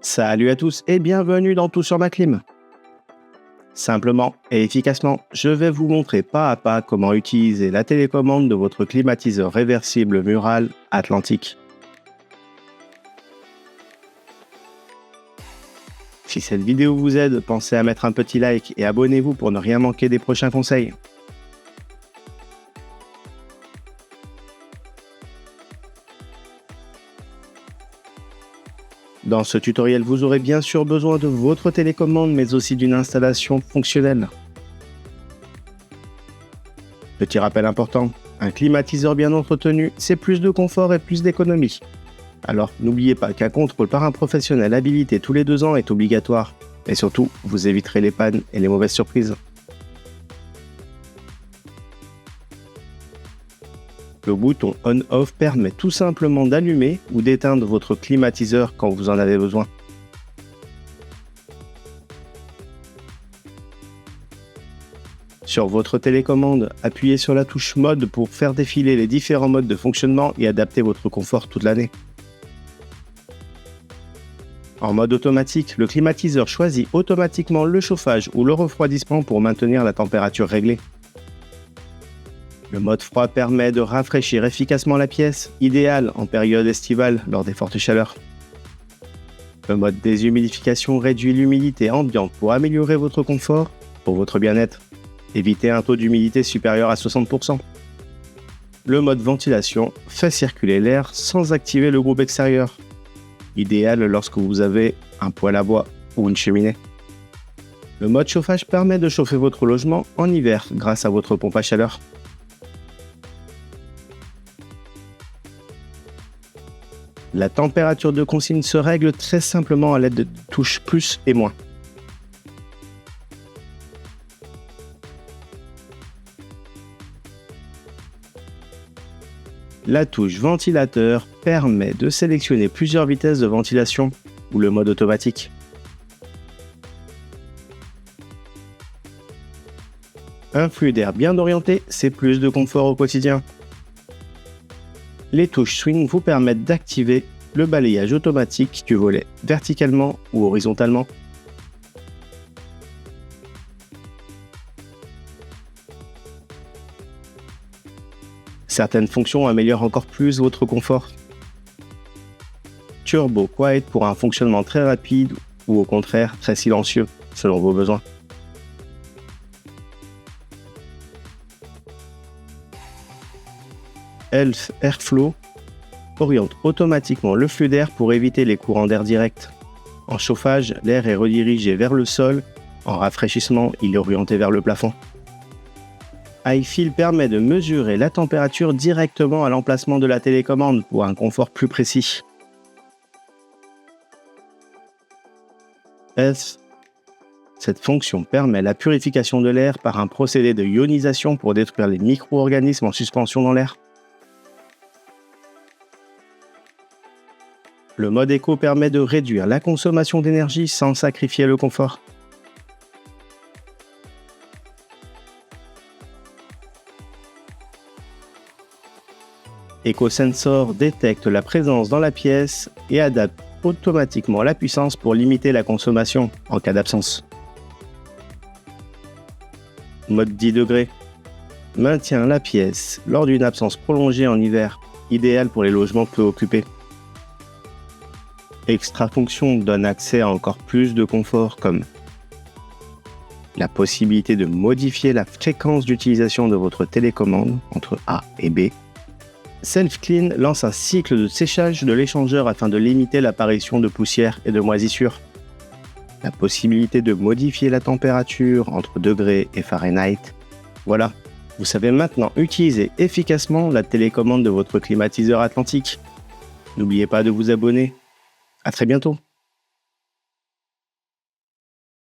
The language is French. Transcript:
Salut à tous et bienvenue dans Tout sur ma clim. Simplement et efficacement, je vais vous montrer pas à pas comment utiliser la télécommande de votre climatiseur réversible mural Atlantique. Si cette vidéo vous aide, pensez à mettre un petit like et abonnez-vous pour ne rien manquer des prochains conseils. Dans ce tutoriel, vous aurez bien sûr besoin de votre télécommande, mais aussi d'une installation fonctionnelle. Petit rappel important, un climatiseur bien entretenu, c'est plus de confort et plus d'économie. Alors n'oubliez pas qu'un contrôle par un professionnel habilité tous les 2 ans est obligatoire. Et surtout, vous éviterez les pannes et les mauvaises surprises. Le bouton On/Off permet tout simplement d'allumer ou d'éteindre votre climatiseur quand vous en avez besoin. Sur votre télécommande, appuyez sur la touche Mode pour faire défiler les différents modes de fonctionnement et adapter votre confort toute l'année. En mode automatique, le climatiseur choisit automatiquement le chauffage ou le refroidissement pour maintenir la température réglée. Le mode froid permet de rafraîchir efficacement la pièce, idéal en période estivale lors des fortes chaleurs. Le mode déshumidification réduit l'humidité ambiante pour améliorer votre confort, pour votre bien-être. Évitez un taux d'humidité supérieur à 60%. Le mode ventilation fait circuler l'air sans activer le groupe extérieur. Idéal lorsque vous avez un poêle à bois ou une cheminée. Le mode chauffage permet de chauffer votre logement en hiver grâce à votre pompe à chaleur. La température de consigne se règle très simplement à l'aide de touches plus et moins. La touche ventilateur permet de sélectionner plusieurs vitesses de ventilation ou le mode automatique. Un flux d'air bien orienté, c'est plus de confort au quotidien. Les touches Swing vous permettent d'activer le balayage automatique du volet verticalement ou horizontalement. Certaines fonctions améliorent encore plus votre confort. Turbo Quiet pour un fonctionnement très rapide ou au contraire très silencieux selon vos besoins. Elf Airflow oriente automatiquement le flux d'air pour éviter les courants d'air directs. En chauffage, l'air est redirigé vers le sol. En rafraîchissement, il est orienté vers le plafond. iFeel permet de mesurer la température directement à l'emplacement de la télécommande pour un confort plus précis. Cette fonction permet la purification de l'air par un procédé de ionisation pour détruire les micro-organismes en suspension dans l'air. Le mode éco permet de réduire la consommation d'énergie sans sacrifier le confort. EcoSensor détecte la présence dans la pièce et adapte automatiquement la puissance pour limiter la consommation en cas d'absence. Mode 10 degrés maintient la pièce lors d'une absence prolongée en hiver, idéal pour les logements peu occupés. Extra fonction donne accès à encore plus de confort comme la possibilité de modifier la fréquence d'utilisation de votre télécommande entre A et B. Self Clean lance un cycle de séchage de l'échangeur afin de limiter l'apparition de poussière et de moisissures. La possibilité de modifier la température entre degrés et Fahrenheit. Voilà, vous savez maintenant utiliser efficacement la télécommande de votre climatiseur Atlantique. N'oubliez pas de vous abonner. À très bientôt.